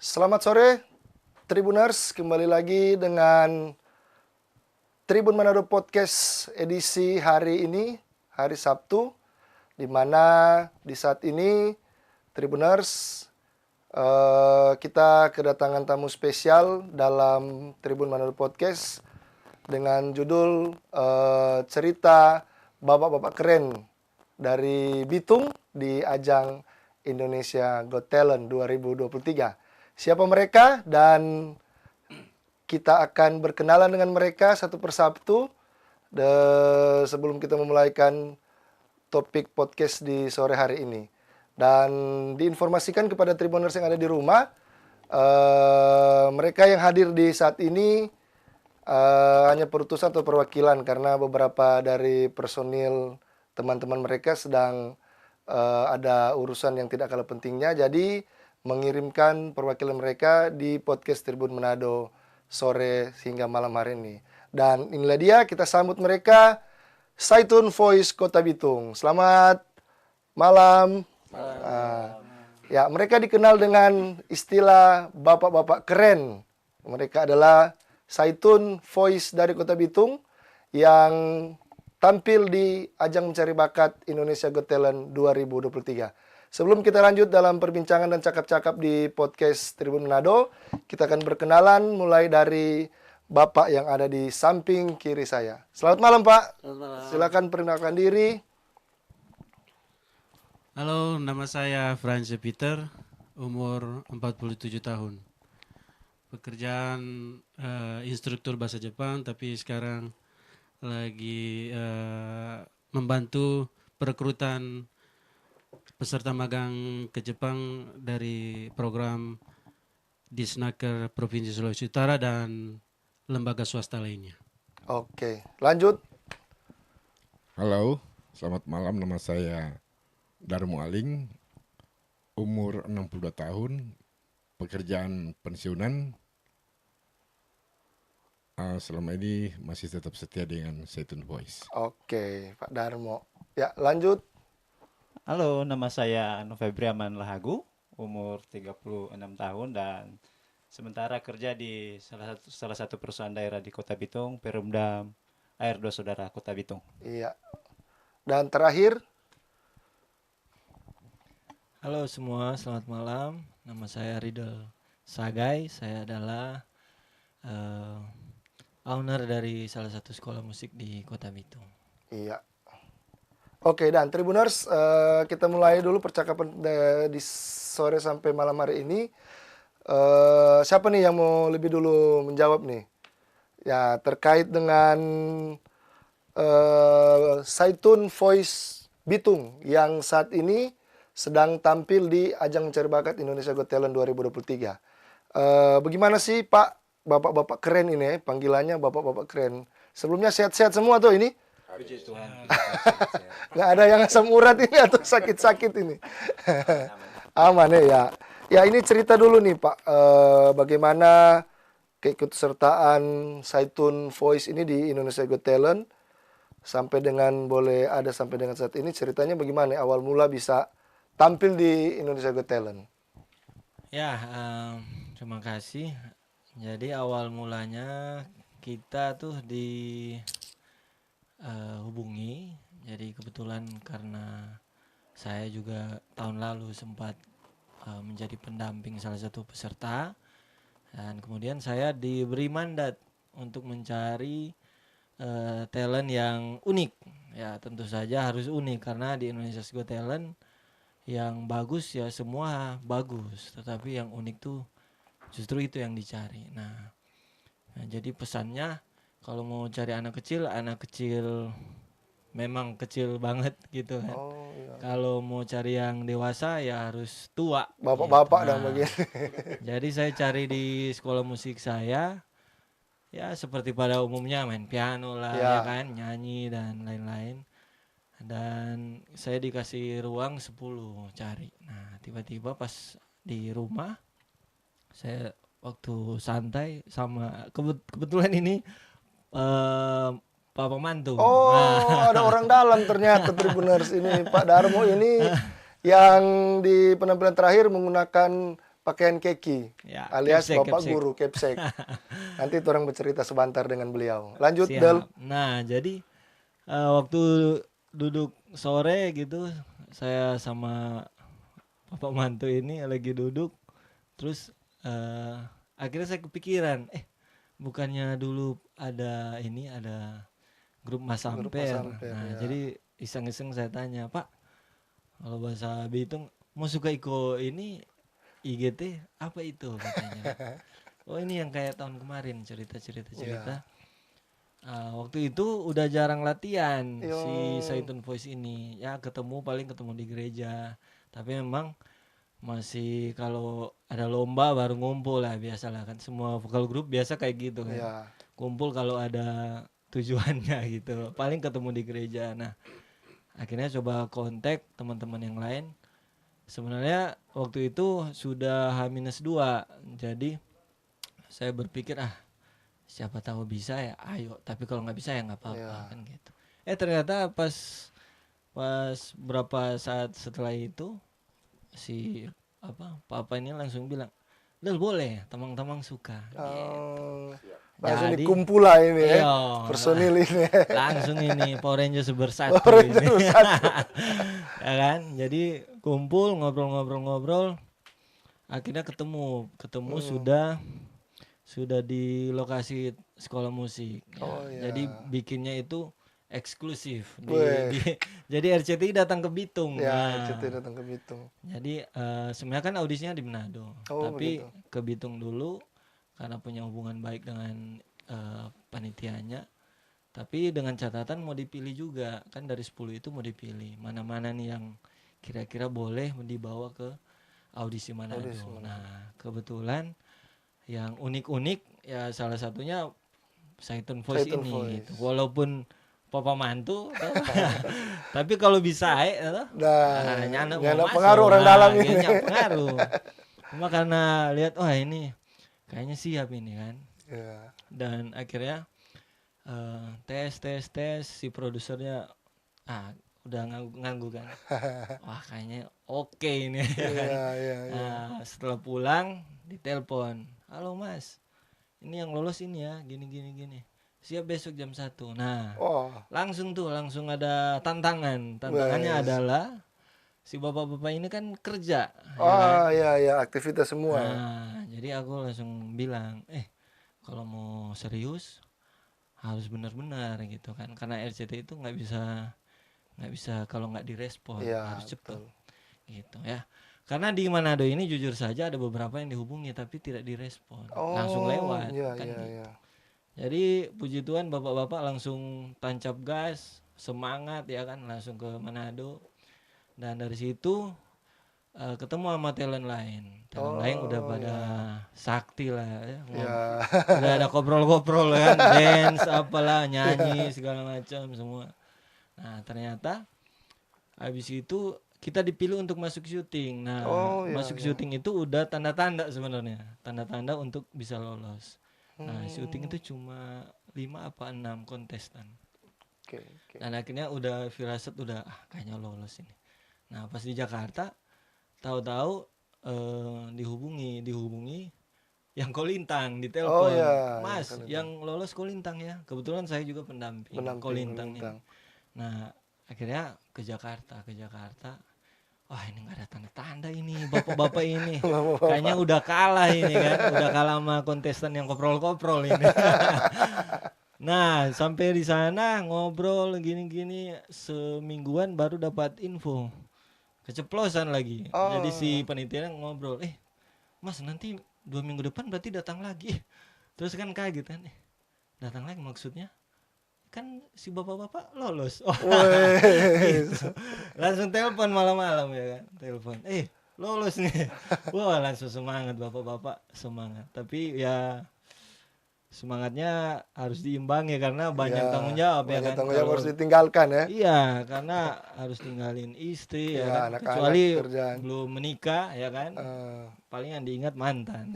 Selamat sore, Tribuners. Kembali lagi dengan Tribun Manado Podcast edisi hari ini, hari Sabtu, di mana di saat ini Tribuners kita kedatangan tamu spesial dalam Tribun Manado Podcast dengan judul cerita bapak-bapak keren dari Bitung di ajang Indonesia Got Talent 2023. Siapa mereka dan kita akan berkenalan dengan mereka satu persatu sebelum kita memulaikan topik podcast di sore hari ini. Dan diinformasikan kepada Tribuners yang ada di rumah, mereka yang hadir di saat ini hanya perutusan atau perwakilan karena beberapa dari personil teman-teman mereka sedang ada urusan yang tidak kalah pentingnya. Jadi mengirimkan perwakilan mereka di podcast Tribun Manado sore hingga malam hari ini. Dan inilah dia, kita sambut mereka, Saitun Voice Kota Bitung. Selamat malam. Ya, mereka dikenal dengan istilah bapak-bapak keren. Mereka adalah Saitun Voice dari Kota Bitung yang tampil di ajang mencari bakat Indonesia Got Talent 2023. Sebelum kita lanjut dalam perbincangan dan cakap-cakap di podcast Tribun Manado, kita akan berkenalan mulai dari Bapak yang ada di samping kiri saya. Selamat malam, Pak. Selamat malam. Silakan perkenalkan diri. Halo, nama saya Franz Peter, umur 47 tahun. Pekerjaan instruktur bahasa Jepang, tapi sekarang lagi membantu perekrutan peserta magang ke Jepang dari program Disnaker Provinsi Sulawesi Utara dan lembaga swasta lainnya. Oke, lanjut. Halo, selamat malam. Nama saya Darmo Aling, umur 62 tahun, pekerjaan pensiunan. Selama ini masih tetap setia dengan Saitun Voice. Oke, Pak Darmo. Ya, lanjut. Halo, nama saya Novembri Aman Lahagu, umur 36 tahun dan sementara kerja di salah satu perusahaan daerah di Kota Bitung, Perumdam Air 2 Saudara Kota Bitung. Iya. Dan terakhir, Halo semua, selamat malam. Nama saya Ridel Sagai. Saya adalah owner dari salah satu sekolah musik di Kota Bitung. iya. Oke, dan Tribuners, kita mulai dulu percakapan di sore sampai malam hari ini. Siapa nih yang mau lebih dulu menjawab nih? Ya, terkait dengan Saitun Voice Bitung yang saat ini sedang tampil di ajang mencari bakat Indonesia Got Talent 2023. Bagaimana sih Pak, bapak-bapak keren ini, panggilannya bapak-bapak keren. Sebelumnya sehat-sehat semua tuh ini? Puji Tuhan. Nggak ada yang asam urat ini atau sakit-sakit ini. Aman ya. Ya ini cerita dulu nih Pak, bagaimana keikutsertaan Saitun Voice ini di Indonesia Got Talent sampai dengan saat ini, ceritanya bagaimana awal mula bisa tampil di Indonesia Got Talent? Ya, terima kasih. Jadi awal mulanya kita tuh hubungi. Jadi kebetulan karena saya juga tahun lalu sempat menjadi pendamping salah satu peserta dan kemudian saya diberi mandat untuk mencari talent yang unik. Ya tentu saja harus unik karena di Indonesia Got Talent yang bagus ya semua bagus, tetapi yang unik tuh justru itu yang dicari. Nah jadi pesannya kalau mau cari anak kecil memang kecil banget gitu kan. Oh, iya. Kalau mau cari yang dewasa ya harus tua. Bapak-bapak gitu. dan bagian. Jadi saya cari di sekolah musik saya ya seperti pada umumnya main piano lah Ya. ya kan, nyanyi dan lain-lain. Dan saya dikasih ruang 10 cari. Nah, tiba-tiba pas di rumah saya waktu santai sama kebetulan ini Pak Pemantu. Oh, ada orang dalam ternyata Tribuners ini. Pak Darmo ini yang di penampilan terakhir menggunakan pakaian keki, Ya, alias kepsek, Bapak kepsek. Guru Kepsek. Nanti orang bercerita sebentar dengan beliau. Lanjut, Siap. Del. Nah, jadi waktu duduk sore gitu, saya sama Bapak mantu ini lagi duduk, terus akhirnya saya kepikiran, bukannya dulu ada grup Mas Grup Mas Ampere. Ampere, Nah, ya. jadi iseng-iseng saya tanya, Pak, kalau bahasa Bitung mau suka iko ini IGT apa itu katanya. Oh ini yang kayak tahun kemarin cerita-cerita. Ya. Waktu itu udah jarang latihan si Yo. Saitun Voice ini. Ya paling ketemu di gereja. Tapi memang masih kalau ada lomba baru ngumpul lah, biasalah kan semua vokal grup biasa kayak gitu kan. Ya. Kumpul kalau ada tujuannya gitu. Paling ketemu di gereja. Nah, akhirnya coba kontak teman-teman yang lain. Sebenarnya waktu itu sudah H-2. Jadi saya berpikir siapa tahu bisa ya ayo, tapi kalau nggak bisa ya nggak apa-apa Ya. kan gitu. Ternyata pas berapa saat setelah itu si papa ini langsung bilang, Del boleh, teman-teman suka. Langsung Jadi, dikumpul lah ini ya. iya, Personil ini. langsung ini Power Rangers bersatu Power ini. Rangers bersatu. Ya kan, jadi kumpul ngobrol-ngobrol, akhirnya ketemu sudah di lokasi sekolah musik. Ya. Oh, iya. Jadi bikinnya itu eksklusif. Wih. Jadi RCTI datang ke Bitung. Ya, Nah, RCTI datang ke Bitung. jadi sebenarnya kan audisinya di Manado, Oh, tapi begitu. ke Bitung dulu karena punya hubungan baik dengan panitianya. Tapi dengan catatan mau dipilih juga, kan dari 10 itu mau dipilih mana-mana nih yang kira-kira boleh dibawa ke audisi Manado. Audisi Manado. Nah, kebetulan yang unik-unik ya salah satunya Saitun Voice Saitun ini Voice. gitu. Walaupun papa mantu tapi kalau bisa nyana pengaruh orang dalam ini. pengaruh. Cuma karena lihat ini kayaknya siap ini kan. Ya. Dan akhirnya tes si produsernya udah nganggu kan. Wah kayaknya oke ini. Iya. Nah, setelah pulang ditelepon, halo mas, ini yang lolos ini ya gini, siap besok jam 1. Nah Oh, langsung ada tantangannya Wes. adalah si bapak-bapak ini kan kerja ya kan? oh ya, aktivitas semua. Nah jadi aku langsung bilang kalau mau serius harus benar-benar gitu kan, karena RCT itu nggak bisa kalau nggak direspon, Iya, harus cepet betul. gitu ya. Karena di Manado ini jujur saja ada beberapa yang dihubungi tapi tidak direspon, langsung lewat Iya, kan iya, gitu. iya. Jadi puji Tuhan bapak-bapak langsung tancap gas, semangat ya kan, langsung ke Manado. Dan dari situ ketemu sama talent lain udah pada sakti lah ya. Ya. Udah ada koprol-koprol kan, dance apalah, nyanyi segala macam semua. Nah ternyata habis itu kita dipilih untuk masuk syuting. Nah masuk syuting itu udah tanda-tanda sebenarnya, tanda-tanda untuk bisa lolos. Nah syuting itu cuma 5 apa 6 kontestan. Oke. Dan akhirnya udah firasat udah kayaknya lolos ini. Nah pas di Jakarta tahu-tahu dihubungi yang Kolintang, ditelepon, Mas yang Kolintang. yang lolos Kolintang ya. Kebetulan saya juga pendamping Kolintang ini. Nah akhirnya ke Jakarta. Wah ini nggak ada tanda-tanda ini bapak-bapak ini. Kayaknya udah kalah ini kan, udah kalah sama kontestan yang koprol-koprol ini. Nah sampai di sana ngobrol gini-gini semingguan baru dapat info, keceplosan lagi. Jadi si panitia ngobrol, mas nanti 2 minggu depan berarti datang lagi. Terus kan kaget kan, datang lagi maksudnya? Kan si bapak-bapak lolos. Gitu. Langsung telepon malam-malam ya kan, telepon lolos nih. Wah langsung semangat bapak-bapak, semangat. Tapi ya semangatnya harus diimbangi karena banyak Ya, tanggung jawab ya banyak kan. tanggung jawab Kalau harus ditinggalkan ya. iya, karena harus tinggalin istri ya Ya, kan. anak-anak, Kecuali kerjaan. belum menikah ya kan. Eh, Paling yang diingat mantan.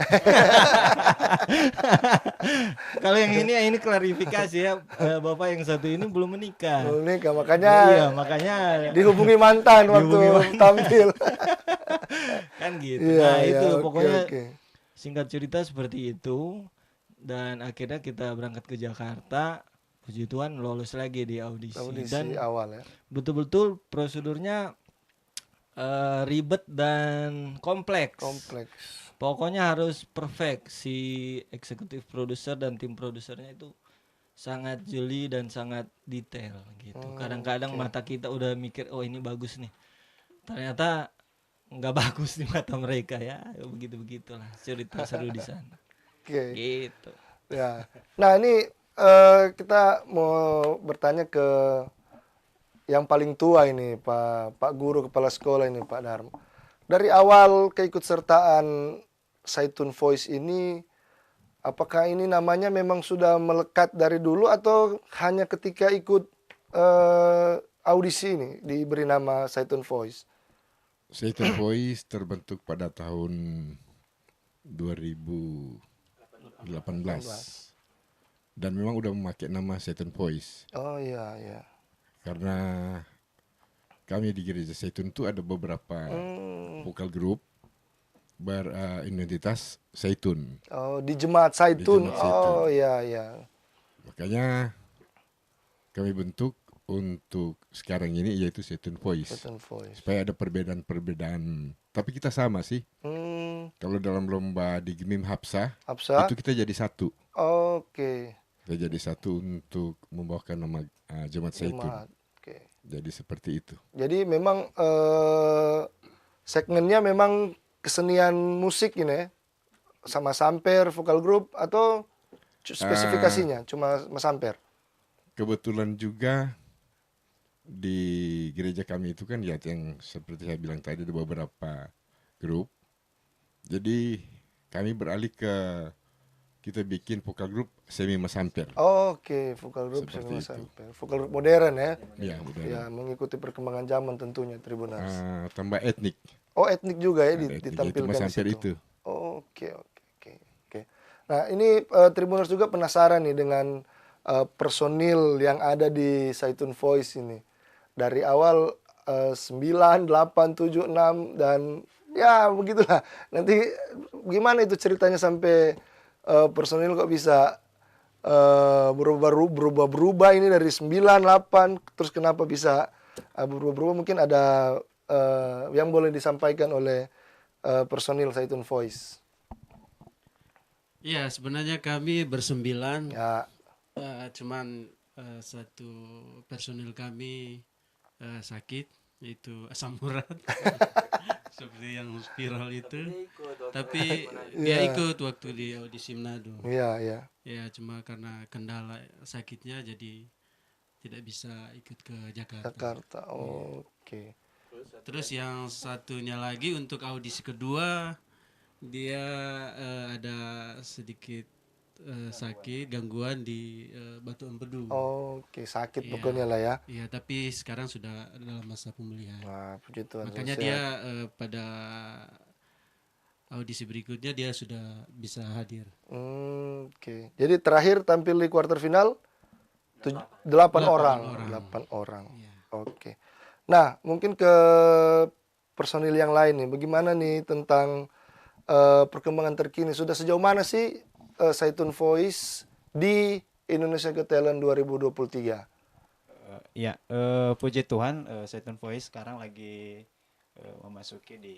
Kalau yang ini klarifikasi ya, Bapak yang satu ini belum menikah. belum nikah, Ya, makanya iya, makanya dihubungi mantan waktu Dihubungi tampil. kan gitu. Iya, Nah, iya, itu oke, pokoknya oke. singkat cerita seperti itu dan akhirnya kita berangkat ke Jakarta. Puji Tuhan lolos lagi di audisi Audisi dan awal ya. betul-betul prosedurnya ribet dan kompleks. Kompleks. Pokoknya harus perfect. Si eksekutif produser dan tim produsernya itu sangat jeli dan sangat detail gitu. Kadang-kadang oke. mata kita udah mikir, oh ini bagus nih. Ternyata nggak bagus di mata mereka ya. Begitu-begitulah cerita seru di sana. Oke. Gitu. Ya. Nah, ini kita mau bertanya ke yang paling tua ini, Pak Guru Kepala Sekolah ini, Pak Darmo. Dari awal keikutsertaan Zaitun Voice ini, apakah ini namanya memang sudah melekat dari dulu atau hanya ketika ikut audisi ini diberi nama Zaitun Voice? Zaitun Voice terbentuk pada tahun 2018 dan memang udah memakai nama Zaitun Voice Oh iya, iya. karena kami di gereja Zaitun itu ada beberapa vokal grup beridentitas Zaitun. Oh, di Jemaat Zaitun. Jemaat Zaitun. Oh iya, iya. Makanya kami bentuk untuk sekarang ini yaitu Zaitun Voice. Zaitun Voice. Supaya ada perbedaan-perbedaan. Tapi kita sama sih. Kalau dalam lomba di Gemim Hapsah, Hapsah? itu kita jadi satu. Oke. Kita jadi satu untuk membawakan nama Jemaat Zaitun. Jemaat. Oke. Jadi seperti itu. Jadi memang segmennya memang kesenian musik ini ya? Sama samper, vokal group atau spesifikasinya cuma samper? Kebetulan juga di gereja kami itu kan ya yang seperti saya bilang tadi ada beberapa grup. Jadi kami beralih ke kita bikin vokal grup semi masamper. Oke, vokal group Seperti sama itu. samper. Vokal group modern ya? Ya, udah. Ya, mengikuti perkembangan zaman tentunya Tribuners. Tambah etnik. Oh, etnik juga ya Ada etnik, ditampilkan yaitu di masamper situ. itu. Oke, oke, oke, oke. Nah, ini Tribuners juga penasaran nih dengan personil yang ada di Zaitun Voice ini. Dari awal 9, 8, 7, 6 dan ya begitulah. Nanti gimana itu ceritanya sampai personil kok bisa berubah-berubah ini dari 9, 8 terus kenapa bisa berubah-berubah, mungkin ada yang boleh disampaikan oleh personil Zaitun Voice. Iya, sebenarnya kami bersembilan, Ya, cuman satu personil kami sakit, yaitu asam urat, seperti yang viral itu. Tapi dia ikut waktu di audisi Manado. iya, iya. Ya, cuma karena kendala sakitnya jadi tidak bisa ikut ke Jakarta. Jakarta. Oke. Terus yang satunya lagi untuk audisi kedua, dia ada sedikit sakit, gangguan di batu empedu. Oke, sakit Iya. pokoknya lah ya. Iya, tapi sekarang sudah dalam masa pemulihan. Wah, puji Tuhan. Makanya sehat. dia pada audisi berikutnya dia sudah bisa hadir. Oke. Jadi terakhir tampil di kuarter final 8 orang. 8 orang. Iya. Oke. Nah, mungkin ke personil yang lain nih. Bagaimana nih tentang perkembangan terkini? Sudah sejauh mana sih Zaitun Voice di Indonesia Got Talent 2023? Ya, puji Tuhan, Zaitun Voice sekarang lagi memasuki di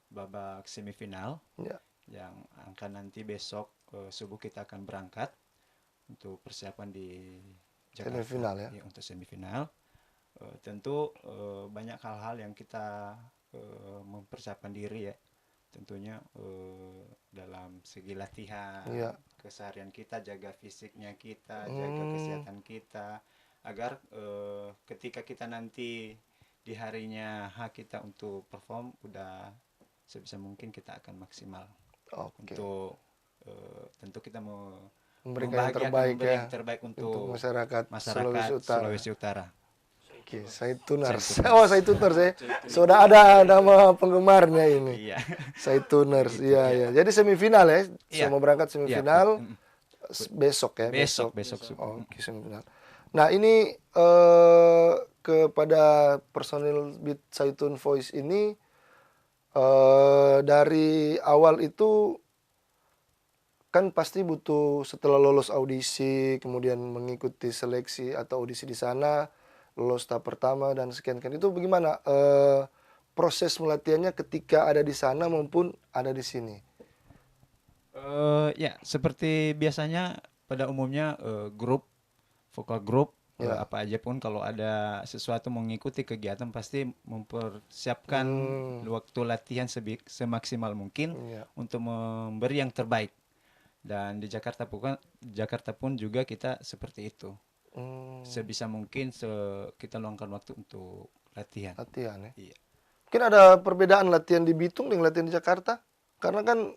babak semifinal, Ya. yang akan nanti besok subuh kita akan berangkat untuk persiapan di Jakarta. Semifinal ya? Ya, untuk semifinal. Tentu banyak hal-hal yang kita mempersiapkan diri ya. Tentunya dalam segi latihan, Iya. keseharian kita, jaga fisiknya kita, jaga kesehatan kita, agar ketika kita nanti di harinya hak kita untuk perform, udah sebisa mungkin kita akan maksimal Oke. untuk tentu kita mau Memberikan yang membahagiakan, terbaik memberi ya yang terbaik untuk untuk masyarakat masyarakat Sulawesi Utara. Oke, Saituners. Saituners. Oh, Saituners ya. Sudah ada nama penggemarnya ini. Iya. Saituners. Begitu, Iya, iya. Jadi semifinal ya. Iya. Semua berangkat Iya, semifinal besok ya, besok. Oke, semifinal. Nah, ini kepada personil Beat Saitun Voice ini dari awal itu kan pasti butuh setelah lolos audisi, kemudian mengikuti seleksi atau audisi di sana, lolos tahap pertama dan sekian kan. Itu bagaimana proses melatihannya ketika ada di sana maupun ada di sini? Ya, seperti biasanya pada umumnya grup, vokal grup, Ya. apa aja pun kalau ada sesuatu mengikuti kegiatan pasti mempersiapkan waktu latihan semaksimal mungkin Ya. untuk memberi yang terbaik. Dan di Jakarta pun juga kita seperti itu. Sebisa mungkin kita luangkan waktu untuk latihan. Latihan ya. Iya. Mungkin ada perbedaan latihan di Bitung dengan latihan di Jakarta? Karena kan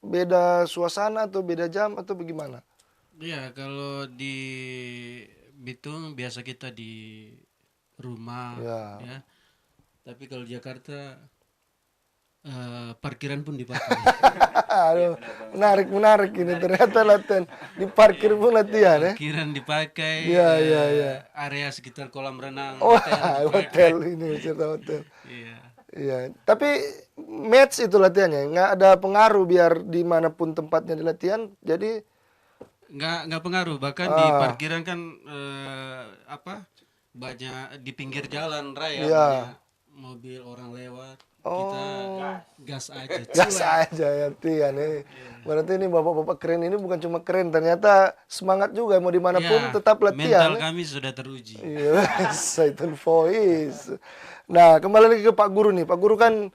beda suasana atau beda jam atau bagaimana? Iya, kalau di Bitung biasa kita di rumah Ya. ya. Tapi kalau di Jakarta parkiran pun dipakai. Aduh, menarik ini ternyata latihan di parkir pun latihan ya. Parkiran dipakai. Iya, iya, iya. Area sekitar kolam renang. Oh, hotel dipakai. hotel ini cerita hotel. Iya. Iya, tapi match itu latihannya, nggak ada pengaruh biar dimanapun tempatnya di latihan. Jadi Nggak pengaruh, bahkan di parkiran kan banyak di pinggir jalan raya, Iya. banyak mobil orang lewat, kita gas aja. gas aja ya latihan nih. Berarti ini bapak-bapak keren ini bukan cuma keren, ternyata semangat juga mau dimanapun Iya, tetap latihan. mental kami sudah teruji. Iya, Saitun Voice. Nah, kembali lagi ke Pak Guru nih. Pak Guru kan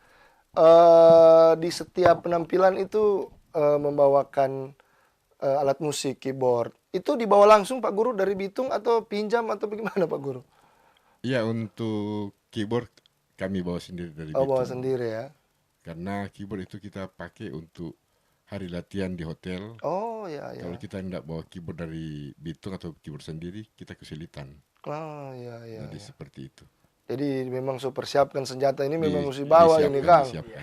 di setiap penampilan itu membawakan alat musik, keyboard. Itu dibawa langsung Pak Guru dari Bitung atau pinjam atau bagaimana Pak Guru? Iya, untuk keyboard kami bawa sendiri dari Oh, bawa Bitung. sendiri ya. Karena keyboard itu kita pakai untuk hari latihan di hotel. Oh, ya, ya. Kalau kita tidak bawa keyboard dari Bitung atau keyboard sendiri, kita kesulitan. Oh, ya, ya. Jadi seperti itu. Jadi memang persiapkan senjata ini memang mesti bawa ini, Disiapkan, Kang. disiapkan.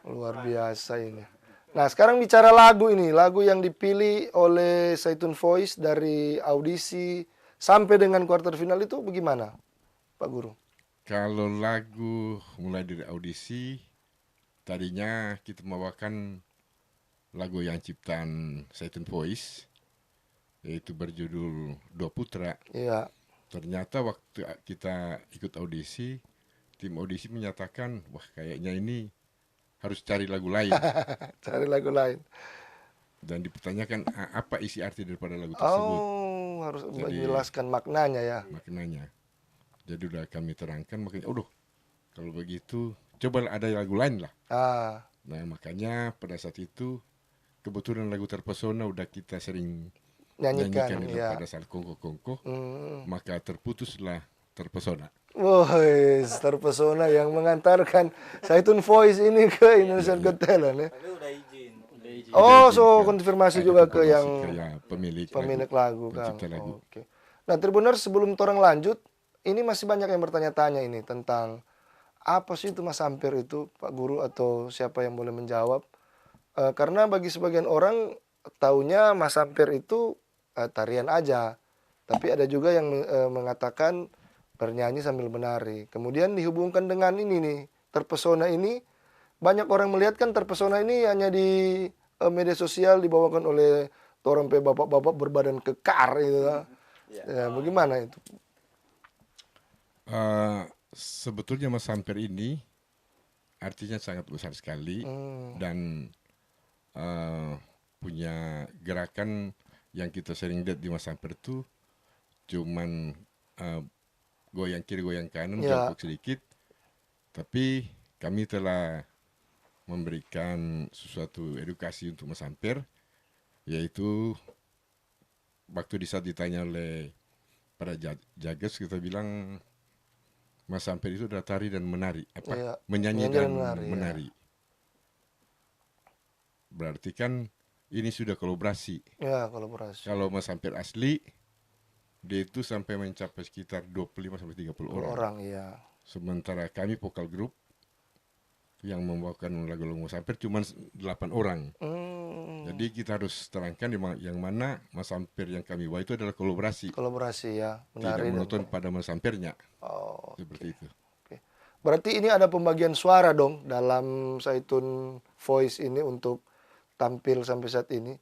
Luar biasa ini. Nah, sekarang bicara lagu ini, lagu yang dipilih oleh Saitun Voice dari audisi sampai dengan quarter final itu bagaimana, Pak Guru? Kalau lagu mulai dari audisi, tadinya kita membawakan lagu yang ciptaan Saitun Voice, yaitu berjudul Dua Putra. Iya. Ternyata waktu kita ikut audisi, tim audisi menyatakan, wah kayaknya ini harus cari lagu lain. Cari lagu lain. Dan dipertanyakan apa isi arti daripada lagu tersebut, Oh, harus menjelaskan maknanya ya. maknanya. Jadi udah kami terangkan, makanya, kalau begitu coba ada lagu lain lah. Ah, Nah makanya pada saat itu kebetulan lagu Terpesona udah kita sering nyanyikan nyanyikan ya. pada saat kongko-kongko, Hmm. maka terputuslah Terpesona. Woi, terpesona yang mengantarkan Saitun Voice ini ke Indonesian Got Talent ya. Tapi udah izin. Oh, izin so ke- konfirmasi ada juga ke konfirmasi yang ke pemilik lagu kan. pencipta lagu. Oke. Nah, Tribuners, sebelum orang lanjut, ini masih banyak yang bertanya-tanya ini tentang apa sih itu Mas Sampir itu, Pak Guru atau siapa yang boleh menjawab? Karena bagi sebagian orang taunya Mas Sampir itu tarian aja, tapi ada juga yang mengatakan bernyanyi sambil menari. Kemudian dihubungkan dengan ini nih, Terpesona ini. Banyak orang melihat kan Terpesona ini hanya di media sosial dibawakan oleh torompe bapak-bapak berbadan kekar gitu. Ya, bagaimana itu? Sebetulnya Mas Sampir ini artinya sangat besar sekali dan punya gerakan yang kita sering lihat di Mas Sampir itu cuman goyang kiri goyang kanan, Ya. jongkok sedikit, tapi kami telah memberikan sesuatu edukasi untuk Mas Sampir, yaitu waktu di saat ditanya oleh para jages, kita bilang Mas Sampir itu adalah tari dan menari, Iya, menyanyi menyanyi dan dan menari, menari. Berarti kan ini sudah kolaborasi. Ya, kolaborasi. Kalau Mas Hampir asli, dia itu sampai mencapai sekitar 25 sampai 30 orang. Orang, iya. Sementara kami vokal grup yang membawakan lagu-lagu Mas Hampir cuma 8 orang. Jadi kita harus terangkan yang mana Mas Hampir yang kami bawa itu adalah kolaborasi. Kolaborasi ya, Tidak menari. monoton pada Mas Hampirnya. Oh, Seperti itu. oke. Berarti ini ada pembagian suara dong dalam Zaitun Voice ini untuk tampil sampai saat ini.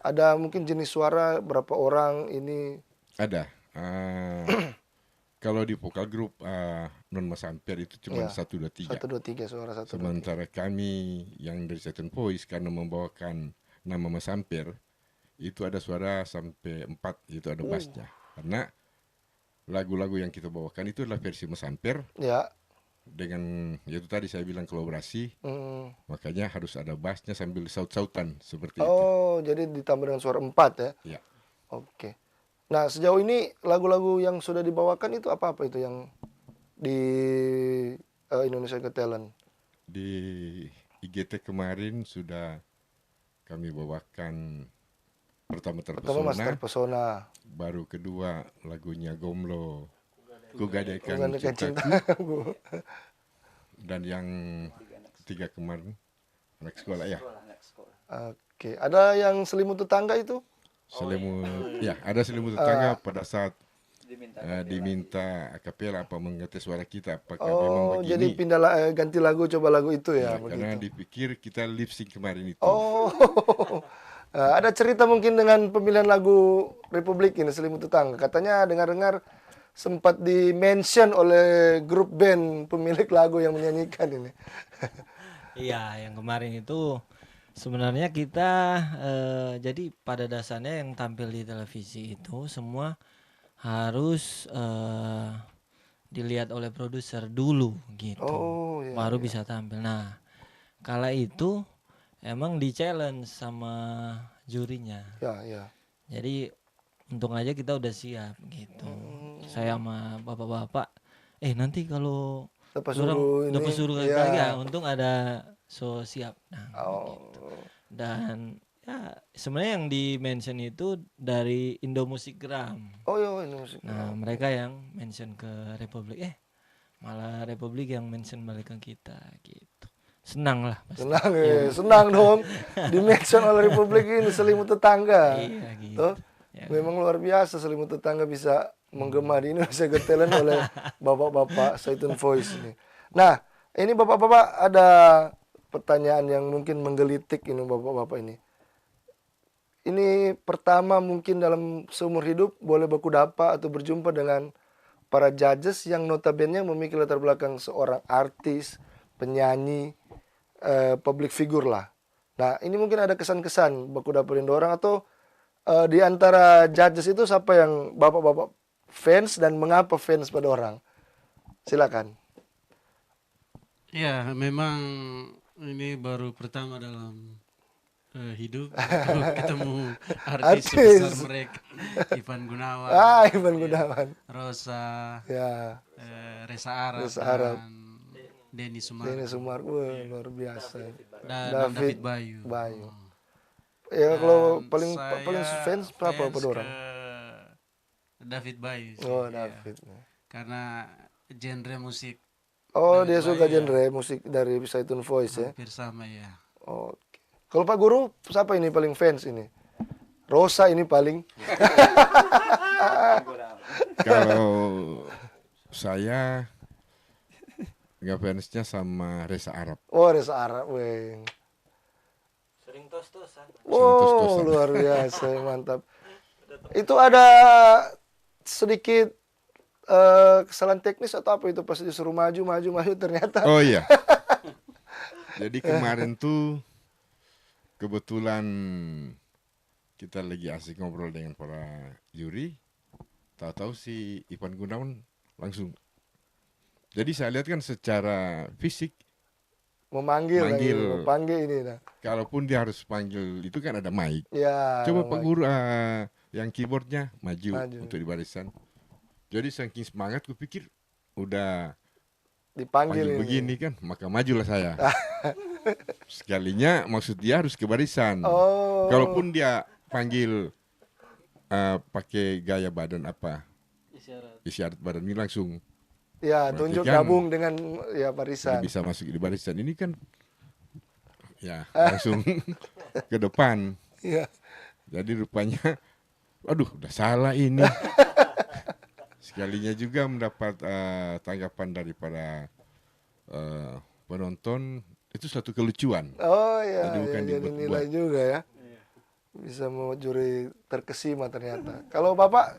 Ada mungkin jenis suara berapa orang ini? Ada. Kalau di vokal grup non Mas Hampir itu cuma Ya, 1, 2, 3. 1, 2, 3 suara 1, 2, 3. Sementara kami yang dari Zaitun Voice karena membawakan nama Mas Hampir itu ada suara sampai 4, itu ada bassnya. Karena lagu-lagu yang kita bawakan itu adalah versi Mas Hampir Ya. dengan itu tadi saya bilang kolaborasi, makanya harus ada bassnya sambil saut-sautan seperti itu. Oh, jadi ditambah dengan suara 4 ya? Ya. Oke. Nah, sejauh ini lagu-lagu yang sudah dibawakan itu apa-apa itu yang di Indonesia Got Talent? Di IGT kemarin sudah kami bawakan pertama Pertama Mas Terpesona, Terpesona. baru kedua lagunya Gomlo, Kugadaikan Kugadaikan Cintaku, dan yang ketiga kemarin Anak Sekolah ya. Oke. Ada yang Selimut Tetangga itu? Selimut, ya ada selimut tetangga pada saat diminta akapela apa mengetes suara kita, apakah memang Oh, begini? jadi ganti lagu, coba lagu itu ya, Ya, karena begitu. dipikir kita lip sync kemarin itu. Oh, ada cerita mungkin dengan pemilihan lagu Republik ini Selimut Tetangga. Katanya dengar-dengar sempat di-mention oleh grup band pemilik lagu yang menyanyikan ini. Iya, yang kemarin itu sebenarnya kita jadi pada dasarnya yang tampil di televisi itu semua harus dilihat oleh produser dulu gitu. Oh, iya, Baru bisa tampil. Nah, kala itu emang di challenge sama jurinya. Ya, ya. Jadi untung aja kita udah siap gitu. Saya sama bapak-bapak, nanti kalau Dapat orang suruh ini. dapat suruh ya. lagi ya, untung ada so siap. Nah, Oh, dan ya sebenarnya yang di mention itu dari Indo Musikgram. oh iya, ini musik. Nah, mereka yang mention ke Republik, malah Republik yang mention balik ke kita gitu. Senang lah pasti. Senang ya, senang dong. Di-mention oleh Republik ini Selimut Tetangga. Iya gitu. Tuh, Ya. memang luar biasa Selimut Tetangga bisa menggema di Indonesia Got Talent oleh bapak-bapak Zaitun Voice ini. Nah, ini bapak-bapak ada pertanyaan yang mungkin menggelitik ini bapak-bapak ini. Ini pertama mungkin dalam seumur hidup boleh baku dapa atau berjumpa dengan para judges yang notabene memiliki latar belakang seorang artis, penyanyi, public figure lah. Nah, ini mungkin ada kesan-kesan baku dapetin orang atau di antara judges itu siapa yang bapak-bapak fans dan mengapa fans pada orang? Silakan. Ya, memang ini baru pertama dalam hidup untuk ketemu artis sebesar mereka. Ivan Gunawan, Ivan Gunawan. Rosa, Ya, Reza Arab, Reza Arab. dan Denny Sumargo, ini Sumar, wah, luar biasa. dan David Bayu. Bayu. Ya, kalau Dan paling saya fans berapa fans pada orang? ke David Bayu sih, Oh, ya. David. Karena genre musik Oh, David dia suka Bayu, genre musik dari Zaitun Voice ya. hampir sama ya. Oke. Kalau Pak Guru, siapa ini paling fans ini? Rosa ini paling. Kalau saya nggak fansnya sama Reza Arab. Oh, Reza Arab, weng. Sering tos-tosan. Wow, tos-tosan. luar biasa, mantap. Itu ada sedikit kesalahan teknis atau apa itu pas disuruh maju ternyata. Oh iya. Jadi kemarin tuh kebetulan kita lagi asik ngobrol dengan para juri, tahu-tahu si Ivan Gunawan langsung. Jadi saya lihat kan secara fisik, Memanggil, Manggil. panggil ini nah. kalaupun dia harus panggil itu kan ada mic. Ya. Coba Pak memanggil. Guru yang keyboardnya maju Maju. untuk di barisan. Jadi saking semangat kupikir udah Dipanggil panggil ini. begini kan, maka majulah saya. Sekalinya maksud dia harus ke barisan. Oh. Kalaupun dia panggil pakai gaya badan apa, isyarat badan ini langsung Ya, berarti tunjuk kan gabung dengan ya dia barisan. bisa masuk di barisan. Ini kan ya langsung ke depan. Iya. Jadi rupanya, aduh udah salah ini. Sekalinya juga mendapat tanggapan daripada penonton, itu suatu kelucuan. Oh ya, Jadi bukan ya, jadi dibuat-buat. nilai juga ya. Bisa membuat juri terkesima ternyata. Kalau Bapak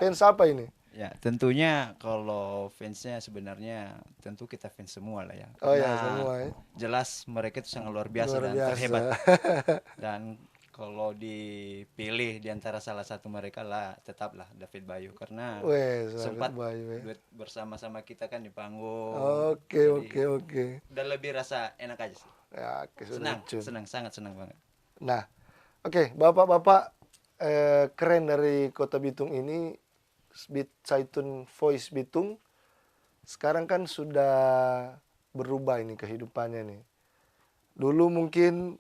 fans apa ini? Ya, tentunya kalau fansnya sebenarnya tentu kita fans semua lah ya. Oh ya, Karena semua ya. jelas mereka itu sangat luar biasa Luar dan biasa. terhebat. Dan kalau dipilih di antara salah satu mereka lah, tetaplah David Bayu karena Weh, sempat Bayu ya. duet bersama-sama kita kan di panggung. Oke, Jadi, oke. udah lebih rasa enak aja sih. Ya, oke, sudah Senang, lucu. senang, sangat senang banget. Nah, oke, Bapak-bapak keren dari Kota Bitung ini, Zaitun Voice Bitung, sekarang kan sudah berubah ini kehidupannya nih. Dulu mungkin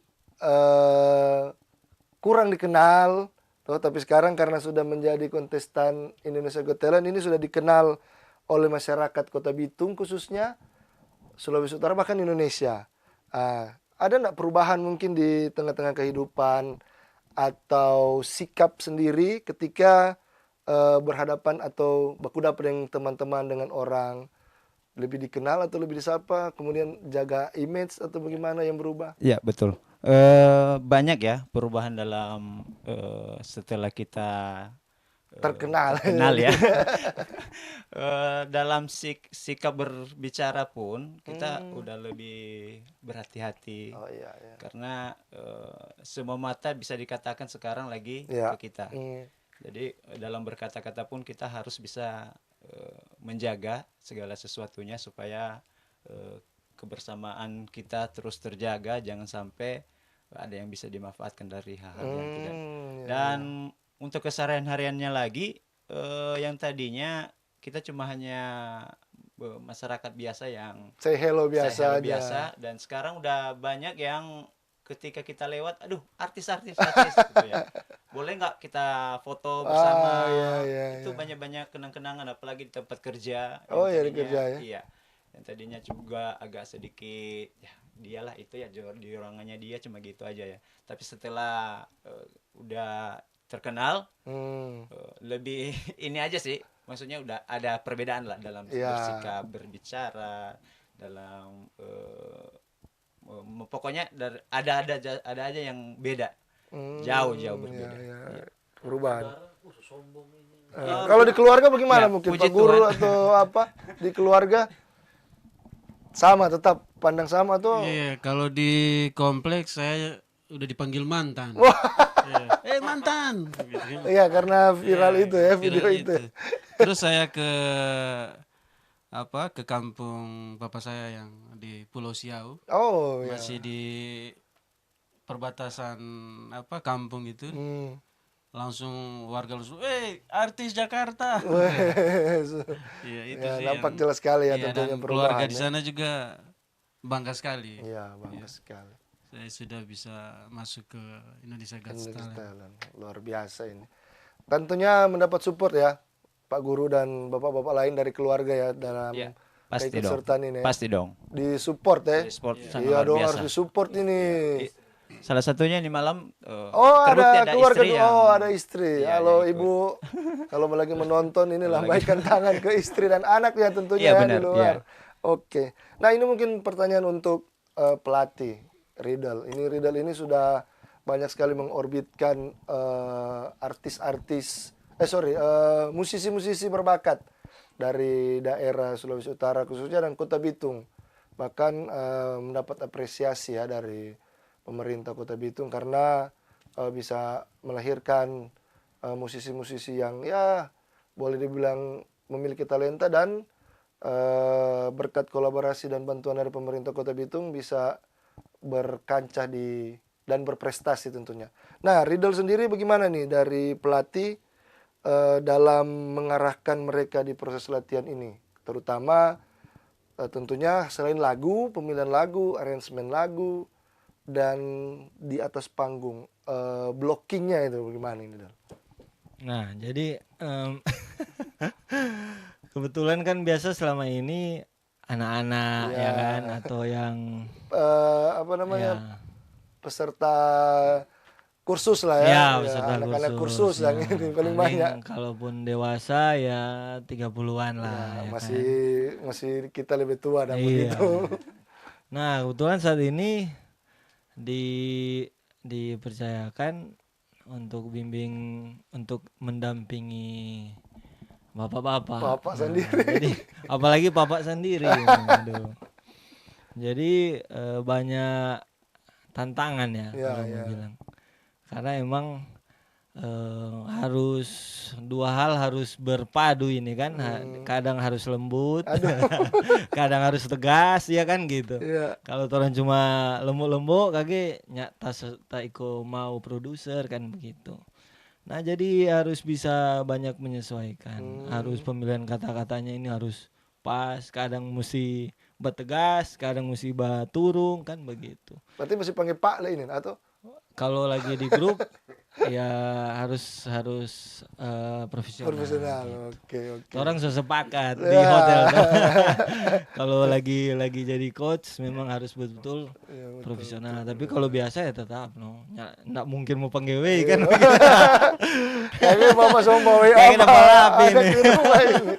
kurang dikenal, tapi sekarang karena sudah menjadi kontestan Indonesia Got Talent, ini sudah dikenal oleh masyarakat Kota Bitung khususnya, Sulawesi Utara bahkan Indonesia. Ada nggak perubahan mungkin di tengah-tengah kehidupan atau sikap sendiri ketika berhadapan atau baku dapat dengan teman-teman, dengan orang, lebih dikenal atau lebih disapa, kemudian jaga image atau bagaimana yang berubah? Iya, betul. Banyak ya perubahan dalam setelah kita Terkenal. ya. Dalam sikap berbicara pun kita udah lebih berhati-hati. Oh iya, iya. Karena semua mata bisa dikatakan sekarang lagi Ya. ke kita. Jadi dalam berkata-kata pun kita harus bisa menjaga segala sesuatunya supaya kebersamaan kita terus terjaga, jangan sampai ada yang bisa dimanfaatkan dari hal-hal yang tidak. Ya, Dan untuk keseharian-hariannya lagi, yang tadinya kita cuma hanya masyarakat biasa yang say hello say biasa hello aja. biasa, dan sekarang udah banyak yang ketika kita lewat, aduh artis gitu ya. Boleh nggak kita foto bersama? Iya, Itu iya. banyak-banyak kenang-kenangan, apalagi di tempat kerja. Oh, yang ya, di tadinya- kerja ya? Iya. Yang tadinya juga agak sedikit, ya dialah itu ya, di ruangannya dia cuma gitu aja ya. Tapi setelah udah terkenal, lebih ini aja sih. Maksudnya udah ada perbedaan lah dalam Iya. bersikap, berbicara, dalam pokoknya ada aja yang beda. Jauh berbeda. Iya. Perubahan. Oh, Kalau di keluarga bagaimana ya, mungkin puji Pak Guru Tuhan. atau apa di keluarga sama, tetap pandang sama tuh? Iya, kalau di kompleks saya udah dipanggil mantan. Iya. Mantan. Gitu kan. Iya, karena viral Iya, itu ya, viral video itu. Terus saya ke kampung papa saya yang di Pulau Siau, Oh ya. masih di perbatasan kampung itu. Langsung warga langsung, artis Jakarta. Iya, itu Ya, sih nampak yang- jelas sekali ya iya, tentunya dan perubahan. keluarga di ya. sana juga bangga sekali. Iya, bangga sekali. Saya sudah bisa masuk ke Indonesia Got Indonesia Talent. Talent. Luar biasa ini. Tentunya mendapat support ya Pak Guru dan bapak-bapak lain dari keluarga ya dalam Iya, pasti dong. keikutsertaan ini. ya. Pasti dong. Di support ya. Di sport sangat Iya luar dong, biasa. harus disupport ini. Salah satunya di malam Oh, terbukti ada keluarga istri ada istri. Iya, Halo yang ikut. Ibu, kalau lagi menonton ini lambaikan tangan ke istri dan anak ya tentunya Iya, ya, benar, di luar. Oke. Nah, ini mungkin pertanyaan untuk pelatih Riddle. Riddle ini sudah banyak sekali mengorbitkan musisi-musisi berbakat dari daerah Sulawesi Utara khususnya dan Kota Bitung. Bahkan mendapat apresiasi ya dari pemerintah Kota Bitung karena bisa melahirkan musisi-musisi yang ya boleh dibilang memiliki talenta, dan berkat kolaborasi dan bantuan dari pemerintah Kota Bitung bisa berkancah dan berprestasi tentunya. Nah, Riddle sendiri bagaimana nih dari pelatih dalam mengarahkan mereka di proses latihan ini, terutama Tentunya selain lagu, pemilihan lagu, aransemen lagu, dan di atas panggung, blockingnya itu bagaimana ini, Dal? Nah, jadi kebetulan kan biasa selama ini anak-anak Ya. ya kan, atau yang Apa namanya, ya peserta kursus lah ya, ya ya, peserta anak-anak kursus kursus yang ya. ini paling banyak. Kalaupun dewasa ya 30-an lah Ya, ya masih kan. masih kita lebih tua dan Iya. begitu. Nah, kebetulan saat ini di dipercayakan untuk mendampingi bapak-bapak. Bapak sendiri. Jadi apalagi bapak sendiri. Aduh. Jadi banyak tantangan ya Ya, kalau mau ya. bilang. Karena emang harus dua hal harus berpadu ini kan. Kadang harus lembut, kadang harus tegas ya kan gitu. Iya. Kalau orang cuma lembut-lembut kage nyak tak iko mau produser kan begitu. Nah, jadi harus bisa banyak menyesuaikan. Harus pemilihan kata-katanya ini harus pas, kadang mesti bertegas, kadang mesti turun kan begitu. Berarti mesti panggil Pak lah ini atau Kalau lagi di grup ya harus profesional. profesional. Gitu. Oke. Orang sepakat di hotel. Kalau lagi jadi coach memang harus betul Iya, betul. profesional. Tapi kalau biasa ya tetap nggak mungkin mau panggil WI kan. Kayaknya Bapak sombong WA. Kayaknya Pak. dapat lapin Ada nih. di rumah ini.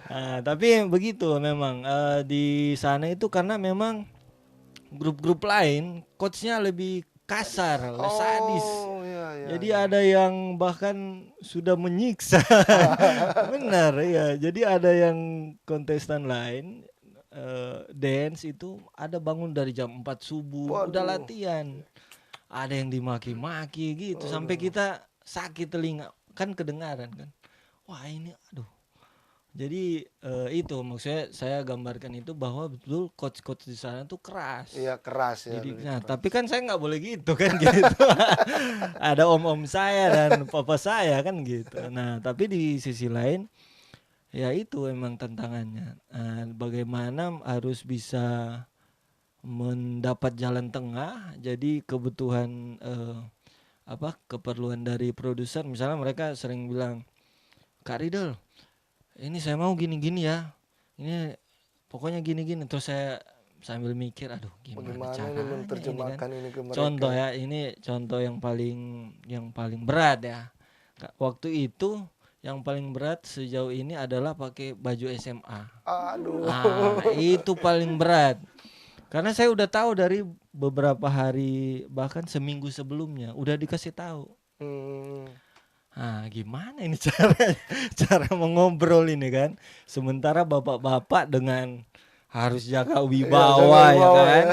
Nah, tapi begitu memang di sana itu karena memang grup-grup lain coachnya lebih kasar, lebih sadis. Oh, iya, iya. Jadi ada yang bahkan sudah menyiksa. Benar ya. Jadi ada yang kontestan lain dance itu ada bangun dari jam 4 subuh udah Waduh. latihan. Ada yang dimaki-maki gitu sampai kita sakit telinga kan kedengaran kan. Wah, ini aduh. Jadi itu maksudnya saya gambarkan itu bahwa betul coach-coach di sana tuh keras. Iya, keras ya. Jadi, lebih nah, keras. tapi kan saya nggak boleh gitu kan gitu. Ada om-om saya dan papa saya kan gitu. Nah, tapi di sisi lain ya itu emang tantangannya. Bagaimana harus bisa mendapat jalan tengah. Jadi kebutuhan keperluan dari produser misalnya mereka sering bilang, Kak Ridel, ini saya mau gini-gini ya. Ini pokoknya gini-gini. Terus saya sambil mikir, aduh gimana Bagaimana ini caranya menerjemahkan ini ini ke kan. mereka? Contoh ya, ini contoh yang paling berat ya. Waktu itu yang paling berat sejauh ini adalah pakai baju SMA. Aduh. Nah, itu paling berat. Karena saya udah tahu dari beberapa hari bahkan seminggu sebelumnya udah dikasih tahu. Nah, gimana ini cara mengobrol ini kan? Sementara bapak-bapak dengan harus jaga wibawa ya kan?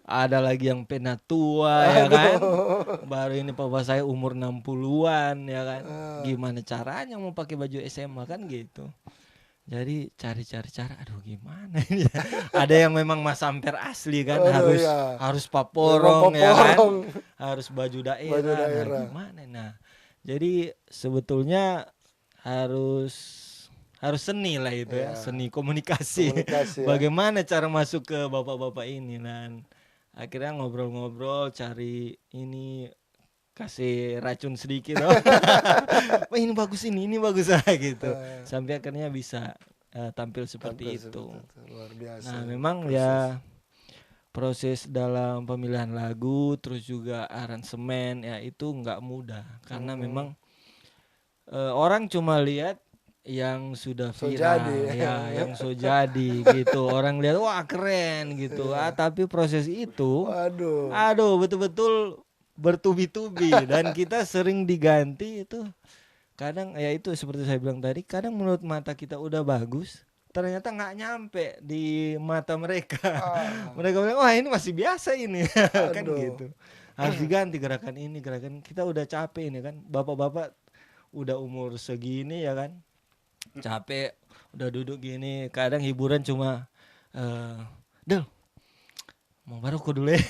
Ada lagi yang pena tua ya kan? Baru ini papa saya umur 60-an ya kan? Gimana caranya mau pakai baju SMA kan gitu. Jadi cari-cari cara, aduh gimana ini ya? Ada yang memang Mas Amper asli kan, harus paporong ya kan? Harus baju daerah. Nah, gimana? Nah, jadi sebetulnya harus seni lah itu ya, seni komunikasi ya. Bagaimana cara masuk ke bapak-bapak ini dan akhirnya ngobrol-ngobrol cari ini kasih racun sedikit ini bagus ini bagus gitu sampai akhirnya bisa tampil seperti itu. Luar biasa. Nah, memang ya proses dalam pemilihan lagu terus juga aransemen ya itu nggak mudah karena memang orang cuma lihat yang sudah viral yang so jadi gitu, orang lihat wah keren gitu, tapi proses itu aduh betul-betul bertubi-tubi dan kita sering diganti itu kadang ya itu seperti saya bilang tadi, kadang menurut mata kita udah bagus ternyata nggak nyampe di mata mereka. Mereka bilang wah ini masih biasa ini kan gitu. Harus diganti gerakan ini, gerakan kita udah capek ini kan. Bapak-bapak udah umur segini ya kan. Capek udah duduk gini, kadang hiburan cuma Del mau ngerokok dulu ya.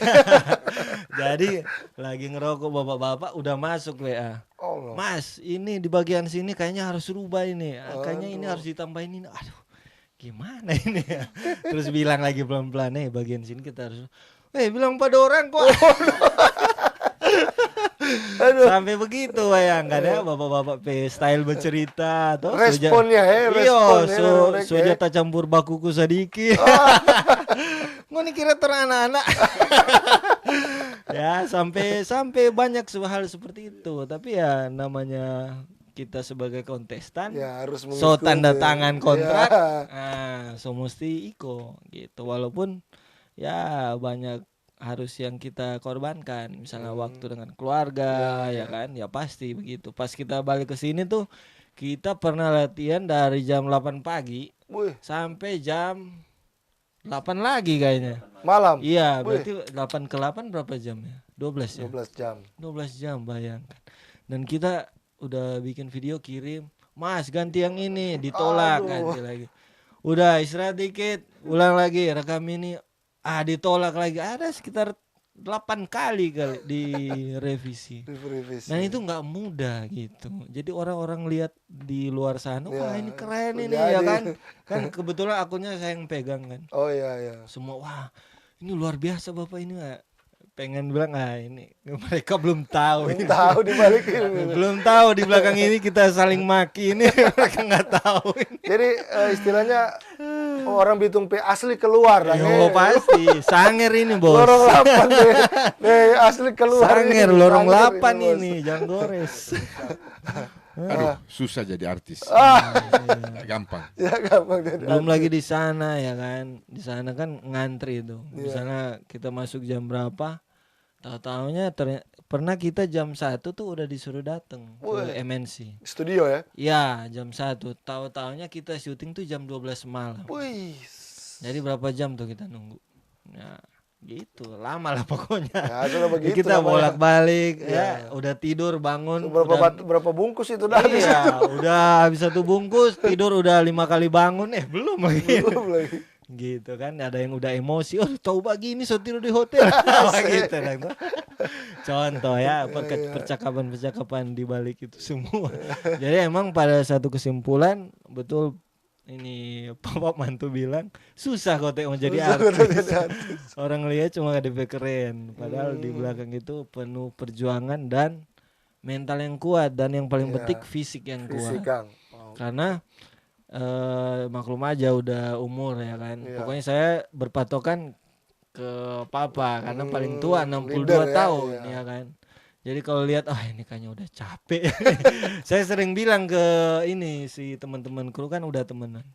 Jadi lagi ngerokok bapak-bapak udah masuk WA. Mas, ini di bagian sini kayaknya harus rubah ini. Kayaknya ini harus ditambahin ini. Aduh. gimana ini ya? Terus bilang lagi pelan-pelan, bagian sini kita harus, bilang pada orang kok. Sampai begitu bayangkan ya bapak-bapak style bercerita atau Responnya iya responnya soja tak campur bakuku sedikit. Mau kira terang anak-anak. Ya sampai banyak hal seperti itu. Tapi ya namanya kita sebagai kontestan ya harus so tanda mengikuti. tangan kontrak, Ya. so mesti iko gitu. Walaupun ya banyak harus yang kita korbankan, misalnya waktu dengan keluarga, ya kan, ya pasti begitu. Pas kita balik ke sini tuh kita pernah latihan dari jam 8 pagi Wih, sampai jam 8 lagi kayaknya. malam Iya, berarti 8 ke 8 berapa jam ya? 12 ya? 12 jam. 12 jam bayangkan. Dan kita udah bikin video kirim, Mas ganti yang ini, ditolak, ganti lagi. Udah istirahat dikit, ulang lagi, rekam ini, ditolak lagi. Ada sekitar 8 kali di revisi. Dan itu nggak mudah gitu. Jadi orang-orang lihat di luar sana, wah ini keren ini ya kan. Kan kebetulan akunnya saya yang pegang kan. Oh iya. Semua wah ini luar biasa Bapak ini. Pengen bilang ini mereka belum tahu. Belum tahu di balik ini. Belum tahu di belakang ini kita saling maki ini mereka nggak tahu. Jadi istilahnya orang Bitung P asli keluar lah. Oh pasti Sanger ini bos. Lorong 8 deh. Asli keluar. Sanger lorong 8 ini jangan gores. Aduh, susah jadi artis. Nggak gampang. Ya gampang jadi. Belum lagi di sana ya kan. Di sana kan ngantri itu. Misalnya kita masuk jam berapa? Tahu-taunya pernah kita jam 1 tuh udah disuruh datang ke MNC. Studio ya? Iya, jam 1. Tahu-taunya kita syuting tuh jam 12 malam. Wih. Jadi berapa jam tuh kita nunggu? Ya, gitu. Lama lah pokoknya. Ya, sudah begitu Kita namanya. bolak-balik ya, udah tidur, bangun. Berapa bungkus itu dah? Iya, udah habis 1 bungkus, tidur udah 5 kali bangun, belum lagi. Belum lagi. Gitu kan, ada yang udah emosi, tahu begini so tidur di hotel. Gitu kan. Contoh ya, percakapan-percakapan di balik itu semua. Jadi emang pada satu kesimpulan betul ini Bapak Mantu bilang susah kok mau jadi artis. Orang lihat cuma KDP keren, padahal di belakang itu penuh perjuangan dan mental yang kuat dan yang paling penting fisik yang kuat. Kang. Karena maklum aja udah umur ya kan. Pokoknya saya berpatokan ke papa karena paling tua 62 tahun ya kan. Jadi kalau lihat ini kayaknya udah capek. Saya sering bilang ke ini si teman-teman kru kan udah temenan.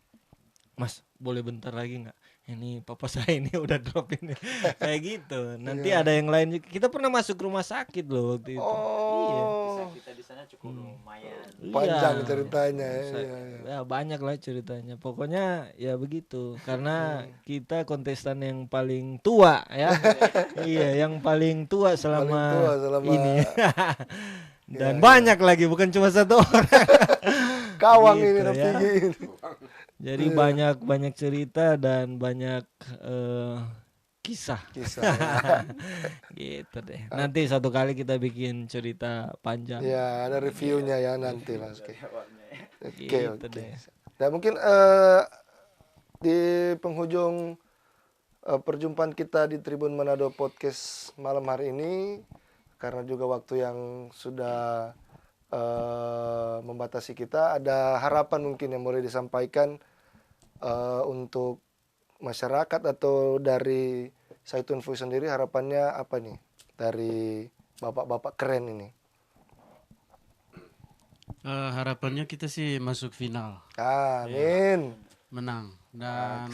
Mas, boleh bentar lagi nggak? Ini papa saya ini udah drop ini. Kayak gitu. Nanti ada yang lain juga. Kita pernah masuk rumah sakit loh waktu itu. Iya. Kita di sana cukup lumayan. Panjang ceritanya ya banyak lah ceritanya. Pokoknya ya begitu. Karena kita kontestan yang paling tua ya. Iya, yang paling tua selama ini. Dan banyak lagi, bukan cuma 1 orang. Kawang Gitu, ini ya. tinggi. Jadi banyak cerita dan banyak kisah. Gitu deh. Nanti satu kali kita bikin cerita panjang. Ya, ada reviewnya ya nanti lah. Oke. Deh. Nah, mungkin di penghujung perjumpaan kita di Tribun Manado Podcast malam hari ini, karena juga waktu yang sudah membatasi kita, ada harapan mungkin yang boleh disampaikan untuk masyarakat atau dari Zaitun Voice sendiri, harapannya apa nih dari bapak-bapak keren ini? Harapannya kita sih masuk final, Amin. menang, dan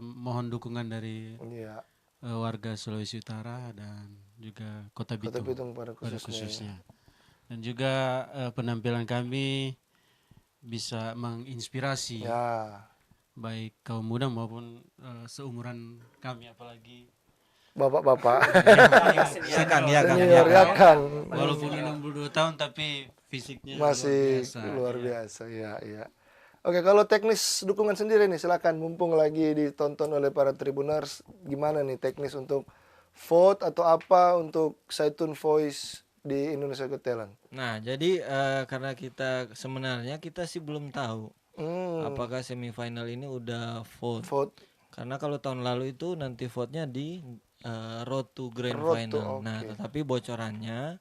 mohon dukungan dari Iya. warga Sulawesi Utara dan juga Kota Bitung pada pada khususnya. khususnya. Dan juga penampilan kami bisa menginspirasi Ya. baik kaum muda maupun seumuran kami, apalagi Bapak-bapak. Ya, Kang. walaupun 62 tahun tapi fisiknya Masih luar biasa. Ya. Oke, kalau teknis dukungan sendiri nih, silakan, mumpung lagi ditonton oleh para Tribuners, gimana nih teknis untuk vote atau apa untuk Zaitun Voice di Indonesia Got Talent? Nah, jadi karena kita sebenarnya kita sih belum tahu Apakah semifinal ini udah vote? Vote. Karena kalau tahun lalu itu nanti vote-nya di Road to Grand Road to, Final. Nah, oke. tetapi bocorannya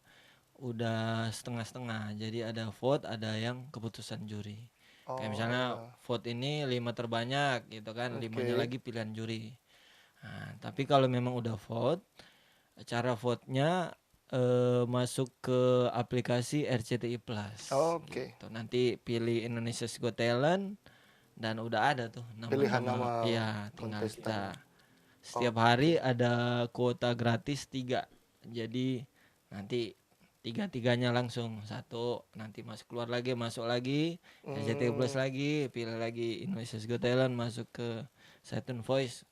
udah setengah-setengah. Jadi ada vote, ada yang keputusan juri. Kayak Oh, misalnya iya. vote ini 5 terbanyak gitu kan, Oke. 5-nya lagi pilihan juri. Nah, tapi kalau memang udah vote, cara vote-nya masuk ke aplikasi RCTI Plus. Oke. Gitu. Nanti pilih Indonesia's Got Talent dan udah ada tuh Pilihan nama-nama. nama Iya, tinggal kontestan. kita. Setiap hari ada kuota gratis 3. Jadi nanti tiga-tiganya langsung satu, nanti masuk lagi RCTI Plus lagi, pilih lagi Indonesia's Got Talent, masuk ke Saturn Voice,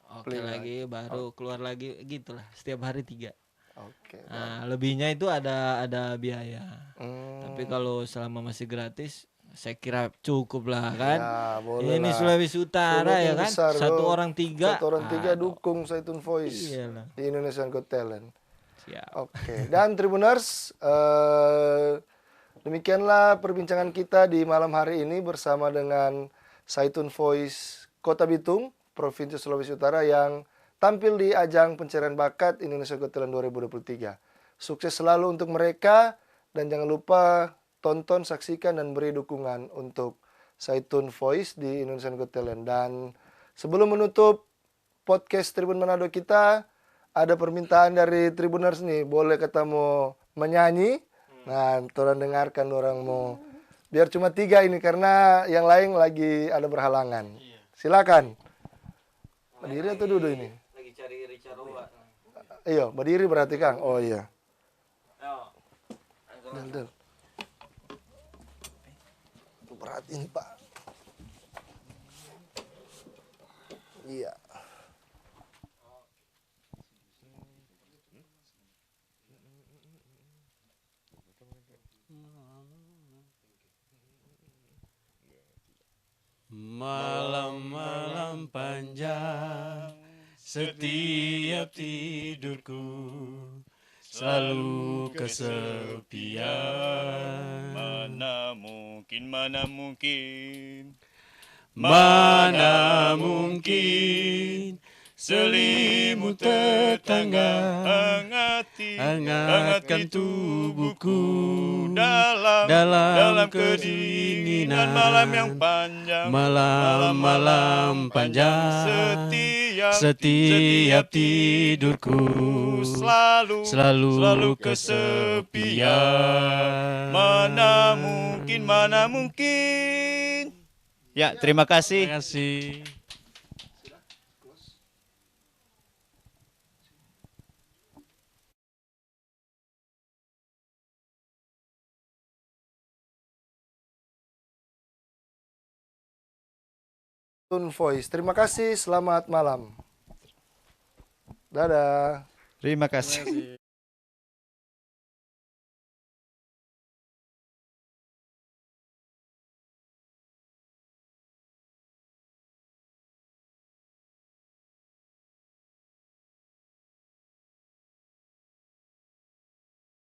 oke Pilih lagi, baru keluar lagi, gitulah setiap hari 3. Oke. Nah, lebihnya itu ada biaya. Tapi Hmm, kalau selama masih gratis, saya kira cukup lah kan. ya boleh Ini lah. Sulawesi Utara Solo ya kan kan, besar, satu bro. orang 3. Satu orang 3 Aduh, dukung Saitun Voice iyalah. di Indonesian Got Talent. Siap. Oke, dan Tribuners, demikianlah perbincangan kita di malam hari ini bersama dengan Saitun Voice Kota Bitung, Provinsi Sulawesi Utara yang tampil di ajang pencarian bakat Indonesia Got Talent 2023. Sukses selalu untuk mereka dan jangan lupa tonton, saksikan dan beri dukungan untuk Saitun Voice di Indonesia Got Talent. Dan sebelum menutup podcast Tribun Manado kita, ada permintaan dari Tribuners nih, boleh ketemu menyanyi. Nah, orang dengarkan orang mau. Biar cuma 3 ini karena yang lain lagi ada berhalangan. Silakan. Berdiri atau duduk ini? Lagi cari Richard Owa. Iya, berdiri berarti Kang. Oh iya. Del. Berat ini Pak. Iya. Malam-malam panjang, setiap tidurku selalu kesepian. Mana mungkin, mana mungkin, Mana mungkin selimut tetangga hangatkan tubuhku dalam kedinginan malam yang panjang, malam-malam panjang, setiap tidurku selalu kesepian. Mana mungkin, mana mungkin. Ya, terima kasih. Terima kasih. Saitun Voice. Terima kasih, selamat malam. Dadah. Terima kasih.